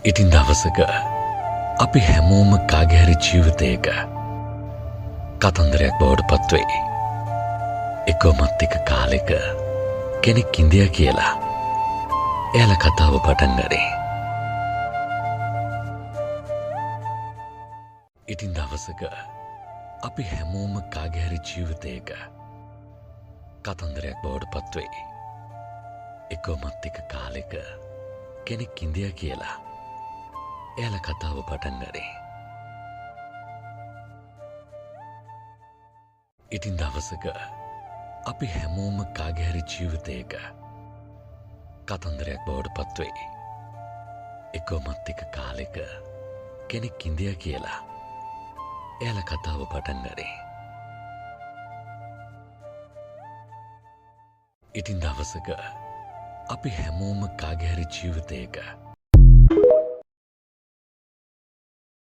ඉතින් දවසක අපි හැමෝම කාගේ හරි ජීවිතයක කතන්දරයක් බවට පත්වෙයි. එකමත් එක කාලෙක කෙනෙක් ඉන්දියා කියලා එයාලා කතාව පටන් ගන්නේ. ඉතින් දවසක අපි හැමෝම කාගේ හරි ජීවිතයක කතන්දරයක් බවට පත්වෙයි. එකමත් එක කාලෙක කෙනෙක් ඉන්දියා කියලා එයාලා කතාව පටන් ගන්නේ. ඉතින් දවසක අපි හැමෝම කාගේ හරි ජීවිතයක කතන්දරයක් බවට පත්වෙයි. එකමත් එක කාලෙක කෙනෙක් ඉන්දියා කියලා එයාලා කතාව පටන් ගන්නේ. ඉතින් දවසක අපි හැමෝම කාගේ හරි ජීවිතයක